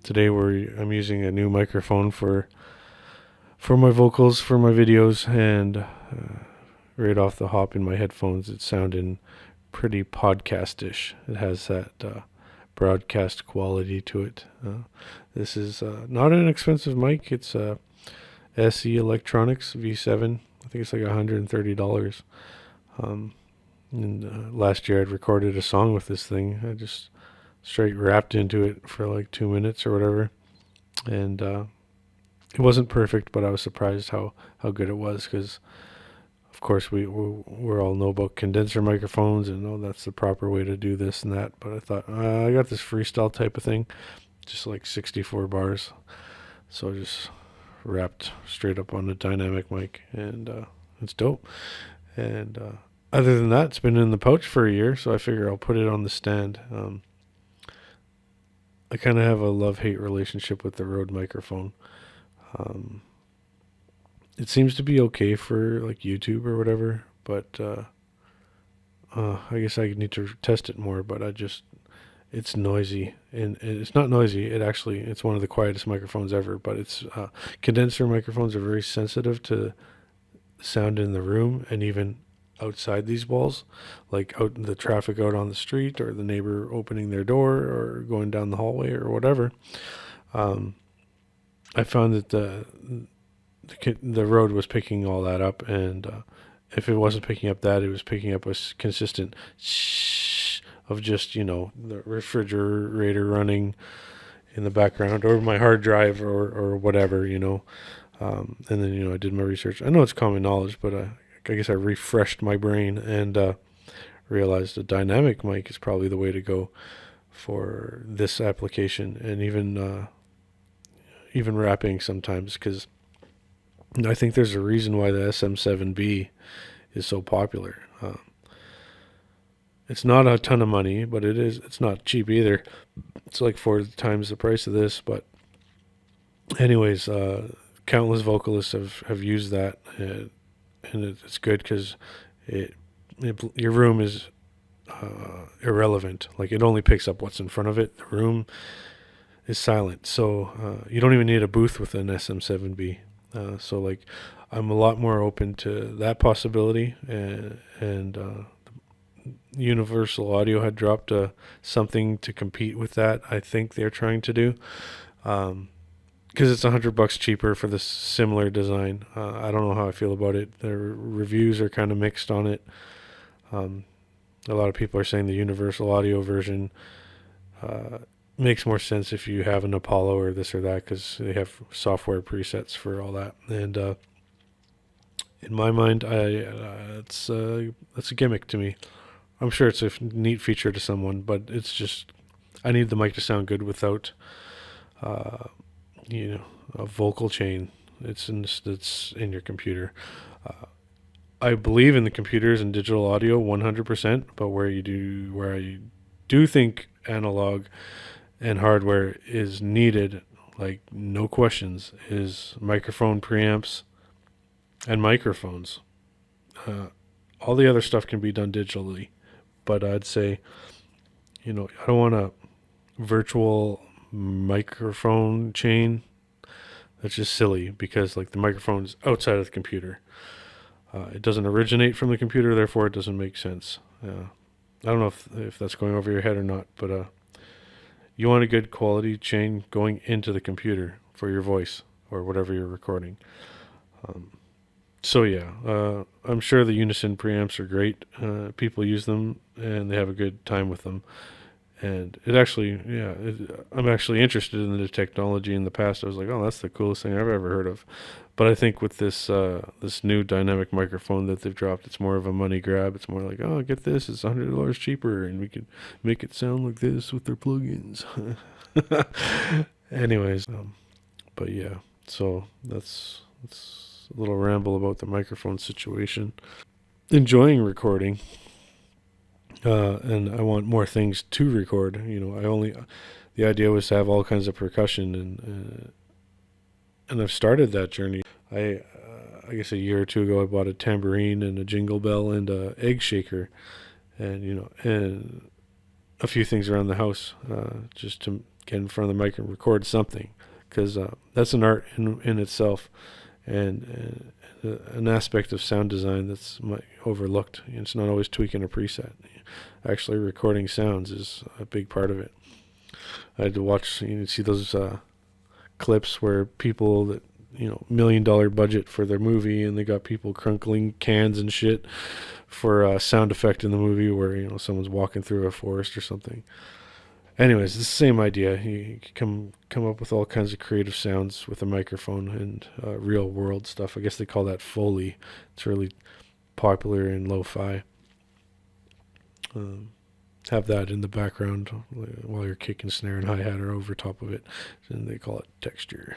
Today I'm using a new microphone for my vocals, for my videos, and right off the hop in my headphones, it's sounding pretty podcast-ish. It has that broadcast quality to it. This is not an expensive mic. It's a SE Electronics V7. I think it's like $130. And last year I'd recorded a song with this thing. I just straight rapped into it for like 2 minutes or whatever. And it wasn't perfect, but I was surprised how good it was, because of course we all know about condenser microphones and know that's the proper way to do this and that. But I thought, I got this freestyle type of thing, just like 64 bars. So I just rapped straight up on the dynamic mic, and it's dope. And other than that, it's been in the pouch for a year, so I figure I'll put it on the stand. I kind of have a love-hate relationship with the Rode microphone. It seems to be okay for like YouTube or whatever, but I guess I need to test it more. But it's noisy, and it's not noisy. It's one of the quietest microphones ever. But it's condenser microphones are very sensitive to sound in the room and even outside these walls, like out in the traffic out on the street, or the neighbor opening their door or going down the hallway or whatever. I found that the Rode was picking all that up, and if it wasn't picking up that, it was picking up a consistent shh of just, the refrigerator running in the background, or my hard drive, or whatever, and then, I did my research. I know it's common knowledge, but I guess I refreshed my brain and realized a dynamic mic is probably the way to go for this application, and even rapping sometimes, because I think there's a reason why the SM7B is so popular. It's not a ton of money, but it's not cheap either. It's like 4 times the price of this. But anyways, countless vocalists have used that, and it's good because your room is irrelevant. Like, it only picks up what's in front of it. The room is silent, so you don't even need a booth with an SM7B. So like, I'm a lot more open to that possibility, and Universal Audio had dropped something to compete with that. I think they're trying to do, because it's $100 cheaper for the similar design. I don't know how I feel about it. The reviews are kind of mixed on it. A lot of people are saying the Universal Audio version makes more sense if you have an Apollo or this or that, because they have software presets for all that. And in my mind, that's a gimmick to me. I'm sure it's a neat feature to someone, but it's just, I need the mic to sound good without a vocal chain. It's in your computer. I believe in the computers and digital audio 100%, but where I do think analog and hardware is needed, like no questions, is microphone preamps and microphones. All the other stuff can be done digitally, but I'd say, I don't want a virtual microphone chain. That's just silly, because like the microphone's outside of the computer. It doesn't originate from the computer, therefore it doesn't make sense. I don't know if that's going over your head or not, but you want a good quality chain going into the computer for your voice or whatever you're recording. So yeah, I'm sure the Unison preamps are great. People use them and they have a good time with them. And I'm actually interested in the technology. In the past, I was like, oh, that's the coolest thing I've ever heard of. But I think with this new dynamic microphone that they've dropped, it's more of a money grab. It's more like, oh, get this, it's $100 cheaper, and we can make it sound like this with their plugins. Anyways, but yeah, so that's a little ramble about the microphone situation. Enjoying recording. And I want more things to record. The idea was to have all kinds of percussion, and I've started that journey. I guess a year or two ago, I bought a tambourine and a jingle bell and a egg shaker, and and a few things around the house, just to get in front of the mic and record something, because that's an art in itself, and an aspect of sound design that's overlooked. It's not always tweaking a preset. Actually, recording sounds is a big part of it. I had to watch, see those clips where people that, $1 million budget for their movie, and they got people crunkling cans and shit for a sound effect in the movie where, someone's walking through a forest or something. Anyways, it's the same idea. You can come up with all kinds of creative sounds with a microphone and real world stuff. I guess they call that Foley. It's really popular in lo-fi. Have that in the background while you're kicking snare and hi-hat or over top of it, and they call it texture.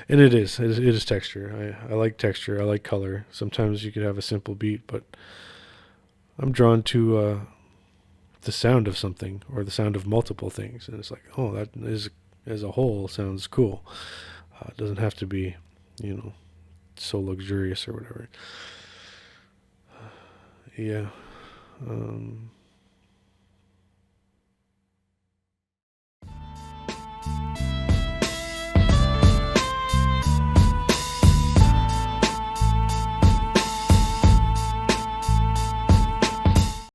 And it is texture. I like texture. I like color. Sometimes you could have a simple beat, but I'm drawn to the sound of something or the sound of multiple things, and it's like, oh, that is, as a whole, sounds cool. It doesn't have to be, so luxurious or whatever. Yeah.